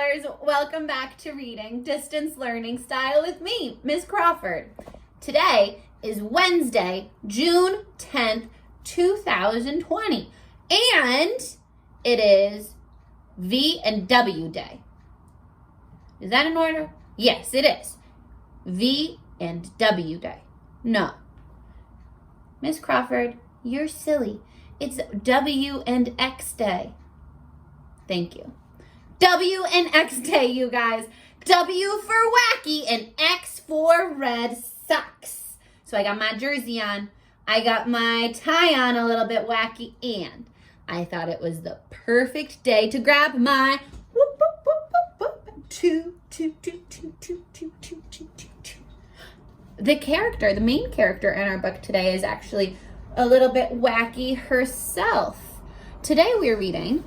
readers, welcome back to Reading Distance Learning Style with me, Ms. Crawford. Today is Wednesday, June 10th, 2020, and it is V and W Day. Is that in order? Yes, it is. V and W Day. No. Ms. Crawford, you're silly. It's W and X Day. Thank you. W and X Day, you guys. W for wacky and X for red socks. So I got my jersey on. I got my tie on a little bit wacky, and I thought it was the perfect day to grab my whoop, whoop, whoop, whoop, whoop, two. The main character in our book today is actually a little bit wacky herself. Today we're reading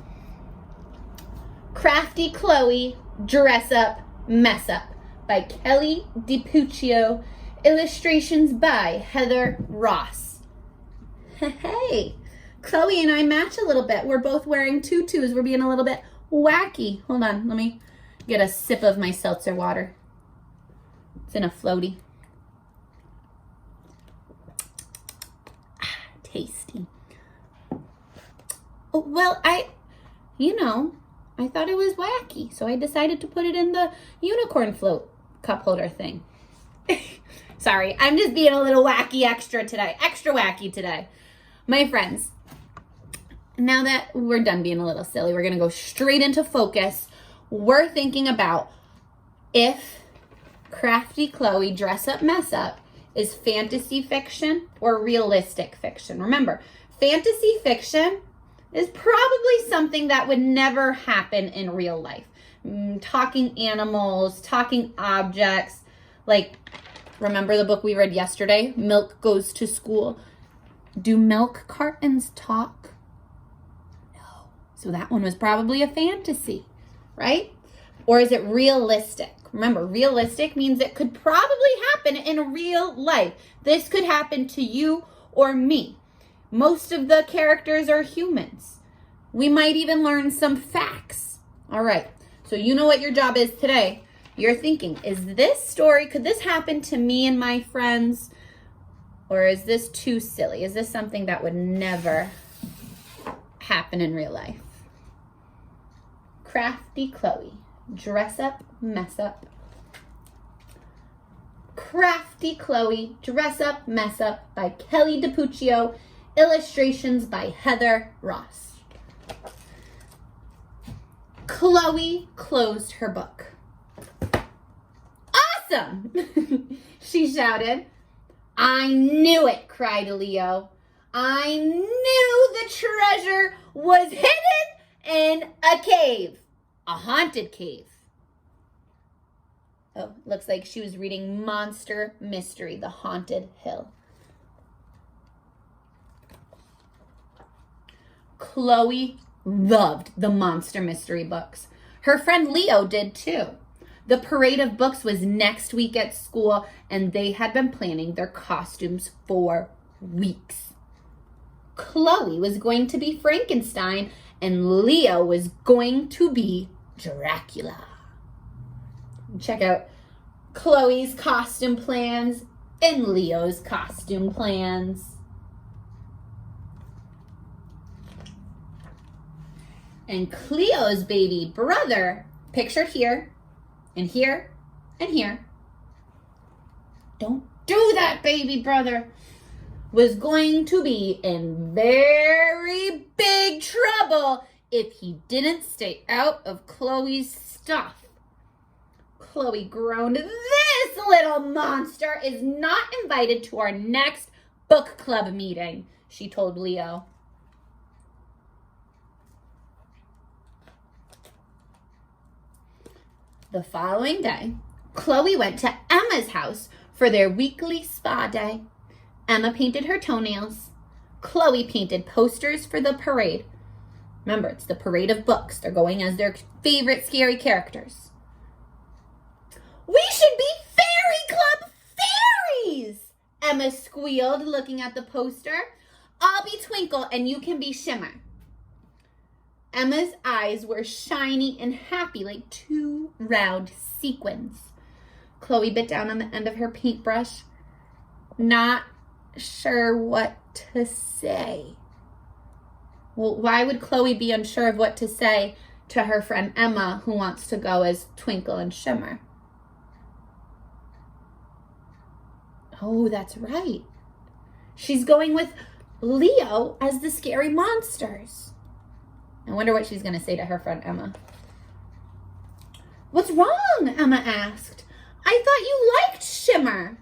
Crafty Chloe, Dress Up, Mess Up by Kelly DiPucchio, illustrations by Heather Ross. Hey, Chloe and I match a little bit. We're both wearing tutus. We're being a little bit wacky. Hold on, let me get a sip of my seltzer water. It's in a floaty. Tasty. Oh, well, I thought it was wacky, so I decided to put it in the unicorn float cup holder thing. Sorry, I'm just being a little wacky extra wacky today. My friends, now that we're done being a little silly, we're going to go straight into focus. We're thinking about if Crafty Chloe, Dress Up, Mess Up is fantasy fiction or realistic fiction. Remember, fantasy fiction is probably something that would never happen in real life. Talking animals, talking objects. Like, remember the book we read yesterday, Milk Goes to School? Do milk cartons talk? No. So that one was probably a fantasy, right? Or is it realistic? Remember, realistic means it could probably happen in real life. This could happen to you or me. Most of the characters are humans. We might even learn some facts. All right, so you know what your job is today. You're thinking, is this story, could this happen to me and my friends? Or is this too silly? Is this something that would never happen in real life? Crafty Chloe, Dress Up, Mess Up. Crafty Chloe, Dress Up, Mess Up by Kelly DiPucchio, illustrations by Heather Ross. Chloe closed her book. Awesome! She shouted. I knew it, cried Leo. I knew the treasure was hidden in a cave. A haunted cave. Oh, looks like she was reading Monster Mystery, The Haunted Hill. Chloe loved the Monster Mystery books. Her friend Leo did too. The parade of books was next week at school, and they had been planning their costumes for weeks. Chloe was going to be Frankenstein, and Leo was going to be Dracula. Check out Chloe's costume plans and Leo's costume plans. And Cleo's baby brother, pictured here, and here, and here. Don't do that, baby brother. Was going to be in very big trouble if he didn't stay out of Chloe's stuff. Chloe groaned, "This little monster is not invited to our next book club meeting," she told Leo. The following day, Chloe went to Emma's house for their weekly spa day. Emma painted her toenails. Chloe painted posters for the parade. Remember, it's the parade of books. They're going as their favorite scary characters. "We should be Fairy Club fairies!" Emma squealed, looking at the poster. "I'll be Twinkle and you can be Shimmer." Emma's eyes were shiny and happy like two round sequins. Chloe bit down on the end of her paintbrush, not sure what to say. Well, why would Chloe be unsure of what to say to her friend Emma, who wants to go as Twinkle and Shimmer? Oh, that's right. She's going with Leo as the scary monsters. I wonder what she's going to say to her friend Emma. What's wrong? Emma asked. I thought you liked Shimmer.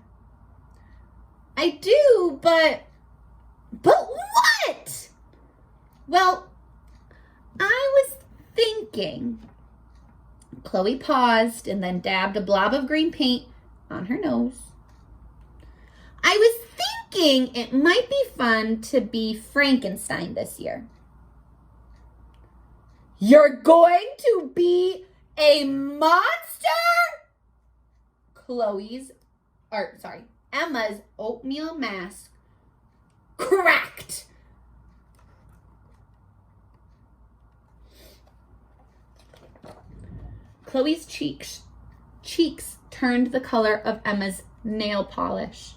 I do, but what? Well, I was thinking. Chloe paused and then dabbed a blob of green paint on her nose. I was thinking it might be fun to be Frankenstein this year. You're going to be a monster? Emma's oatmeal mask cracked. Chloe's cheeks turned the color of Emma's nail polish,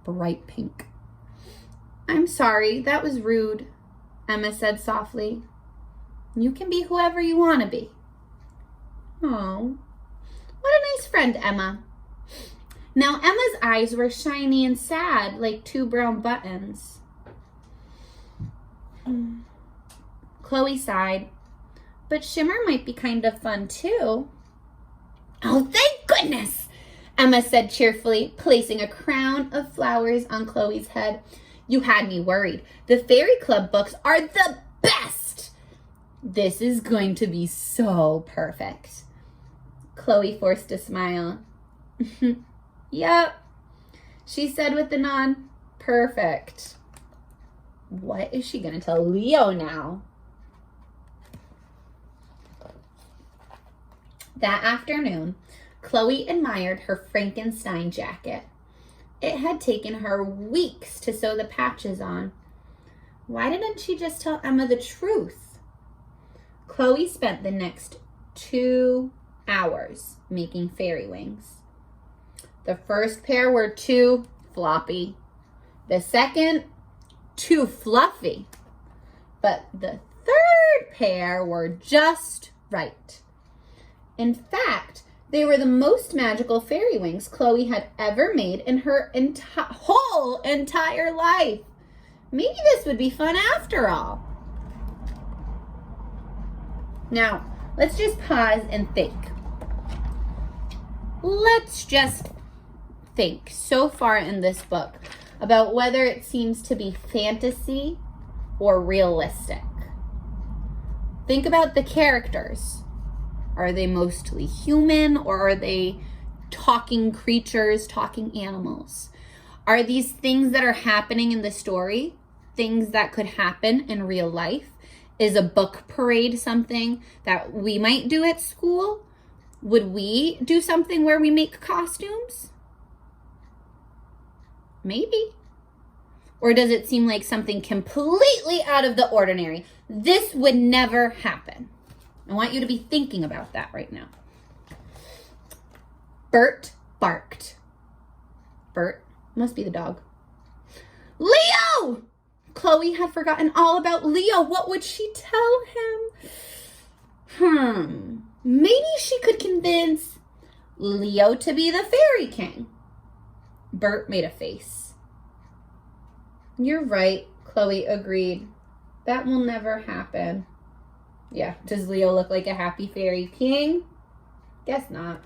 bright pink. I'm sorry, that was rude, Emma said softly. You can be whoever you want to be. Oh, what a nice friend, Emma. Now Emma's eyes were shiny and sad like two brown buttons. Chloe sighed. But Shimmer might be kind of fun too. Oh, thank goodness, Emma said cheerfully, placing a crown of flowers on Chloe's head. You had me worried. The Fairy Club books are the best. This is going to be so perfect. Chloe forced a smile. Yep, she said with a nod. Perfect. What is she going to tell Leo now? That afternoon, Chloe admired her Frankenstein jacket. It had taken her weeks to sew the patches on. Why didn't she just tell Emma the truth? Chloe spent the next 2 hours making fairy wings. The first pair were too floppy. The second, too fluffy. But the third pair were just right. In fact, they were the most magical fairy wings Chloe had ever made in her whole entire life. Maybe this would be fun after all. Now, let's just pause and think. Let's just think so far in this book about whether it seems to be fantasy or realistic. Think about the characters. Are they mostly human, or are they talking creatures, talking animals? Are these things that are happening in the story things that could happen in real life? Is a book parade something that we might do at school? Would we do something where we make costumes? Maybe. Or does it seem like something completely out of the ordinary? This would never happen. I want you to be thinking about that right now. Bert barked. Bert must be the dog. Leo! Chloe had forgotten all about Leo. What would she tell him? Maybe she could convince Leo to be the fairy king. Bert made a face. You're right, Chloe agreed. That will never happen. Yeah, does Leo look like a happy fairy king? Guess not.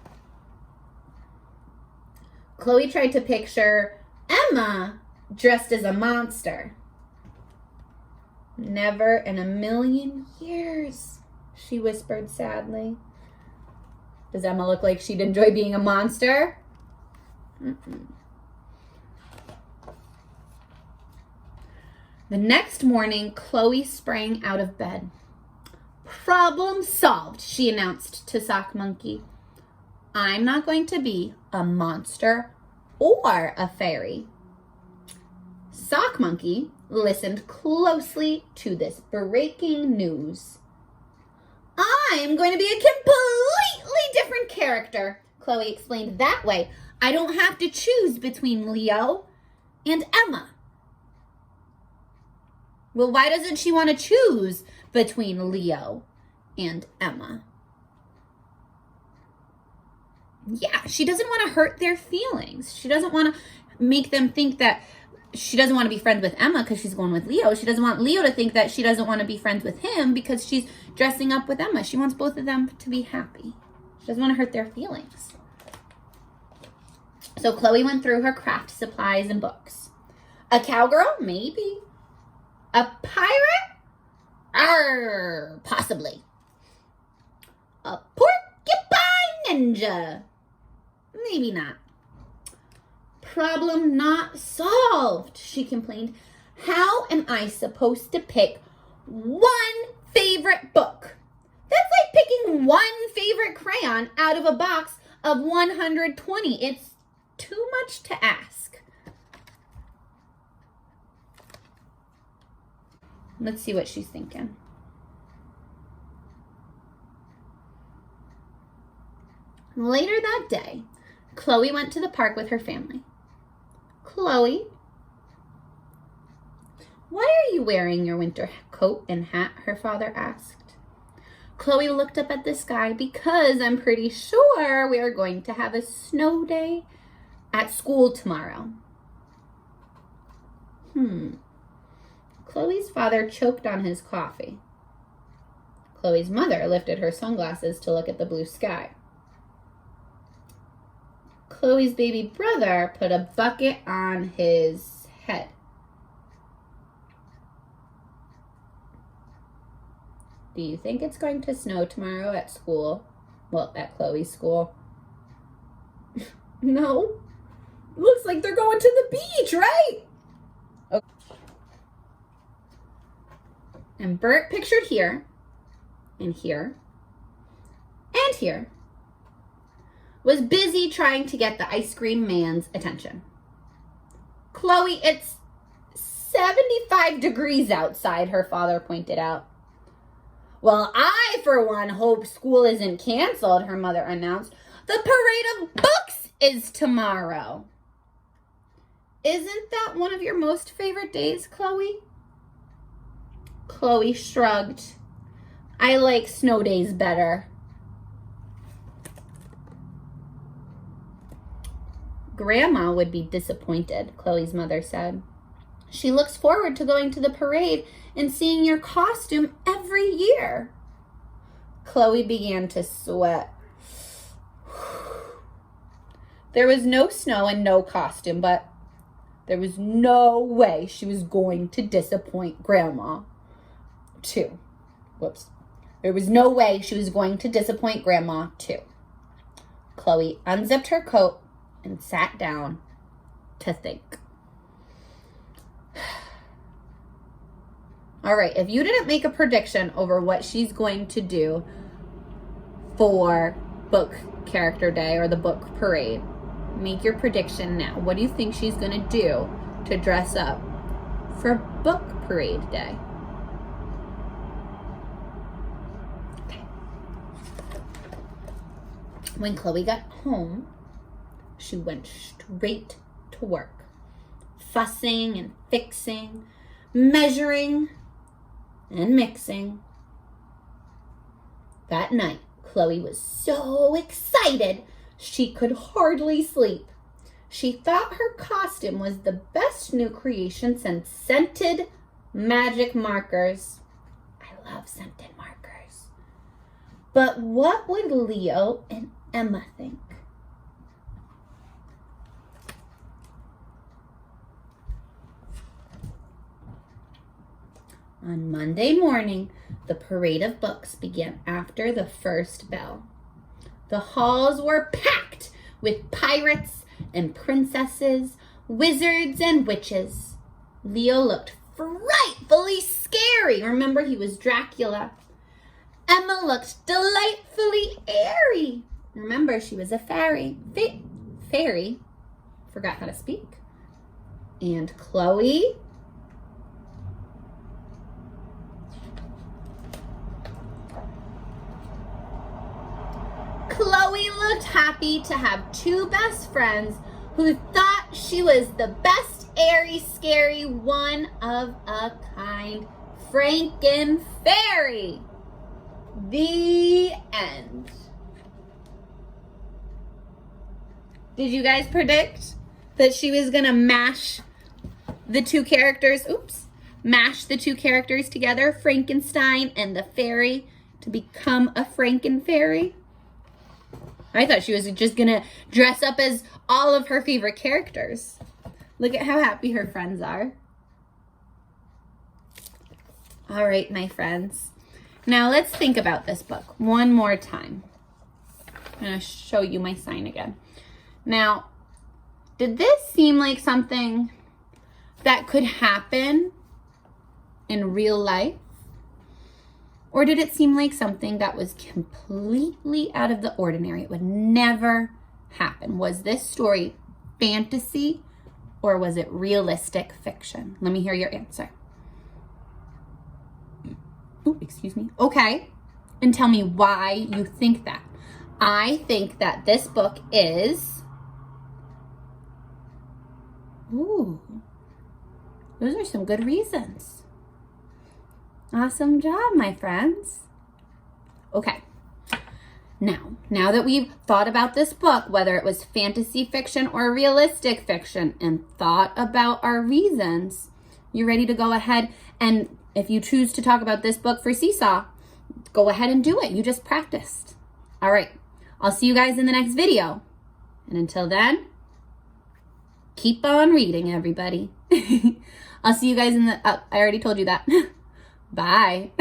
Chloe tried to picture Emma dressed as a monster. Never in a million years, she whispered sadly. Does Emma look like she'd enjoy being a monster? Mm-mm. The next morning, Chloe sprang out of bed. Problem solved, she announced to Sock Monkey. I'm not going to be a monster or a fairy. Sock Monkey listened closely to this breaking news. I'm going to be a completely different character. Chloe explained that way. I don't have to choose between Leo and Emma. Well, why doesn't she want to choose between Leo and Emma? Yeah, she doesn't want to hurt their feelings. She doesn't want to make them think that she doesn't want to be friends with Emma because she's going with Leo. She doesn't want Leo to think that she doesn't want to be friends with him because she's dressing up with Emma. She wants both of them to be happy. She doesn't want to hurt their feelings. So Chloe went through her craft supplies and books. A cowgirl? Maybe. A pirate? Possibly. A porcupine ninja? Maybe not. Problem not solved, she complained. How am I supposed to pick one favorite book? That's like picking one favorite crayon out of a box of 120. It's too much to ask. Let's see what she's thinking. Later that day, Chloe went to the park with her family. Chloe, why are you wearing your winter coat and hat? Her father asked. Chloe looked up at the sky because I'm pretty sure we are going to have a snow day at school tomorrow. Chloe's father choked on his coffee. Chloe's mother lifted her sunglasses to look at the blue sky. Chloe's baby brother put a bucket on his head. Do you think it's going to snow tomorrow at school? Well, at Chloe's school. No. Looks like they're going to the beach, right? Okay. And Bert, pictured here, and here, and here, was busy trying to get the ice cream man's attention. Chloe, it's 75 degrees outside, her father pointed out. Well, I, for one, hope school isn't canceled, her mother announced. The parade of books is tomorrow. Isn't that one of your most favorite days, Chloe? Chloe shrugged. I like snow days better. Grandma would be disappointed, Chloe's mother said. She looks forward to going to the parade and seeing your costume every year. Chloe began to sweat. There was no snow and no costume, but there was no way she was going to disappoint Grandma, too. There was no way she was going to disappoint Grandma, too. Chloe unzipped her coat and sat down to think. All right, if you didn't make a prediction over what she's going to do for book character day or the book parade, make your prediction now. What do you think she's going to do to dress up for book parade day? Okay. When Chloe got home, she went straight to work, fussing and fixing, measuring and mixing. That night, Chloe was so excited she could hardly sleep. She thought her costume was the best new creation since scented magic markers. I love scented markers. But what would Leo and Emma think? On Monday morning, the parade of books began after the first bell. The halls were packed with pirates and princesses, wizards and witches. Leo looked frightfully scary. Remember, he was Dracula. Emma looked delightfully airy. Remember, she was a fairy. Fairy. Forgot how to speak. And Chloe looked happy to have two best friends who thought she was the best, airy, scary, one-of-a-kind Franken Fairy. The end. Did you guys predict that she was gonna mash the two characters together, Frankenstein and the fairy, to become a Franken Fairy? I thought she was just gonna dress up as all of her favorite characters. Look at how happy her friends are. All right, my friends. Now let's think about this book one more time. I'm gonna show you my sign again. Now, did this seem like something that could happen in real life? Or did it seem like something that was completely out of the ordinary? It would never happen. Was this story fantasy or was it realistic fiction? Let me hear your answer. Oh, excuse me. Okay. And tell me why you think that. I think that this book is... Ooh, those are some good reasons. Awesome job, my friends. Okay, now that we've thought about this book, whether it was fantasy fiction or realistic fiction, and thought about our reasons, you ready to go ahead and, if you choose to talk about this book for Seesaw, go ahead and do it. You just practiced. All right, I'll see you guys in the next video. And until then, keep on reading, everybody. I'll see you guys in the... I already told you that. Bye.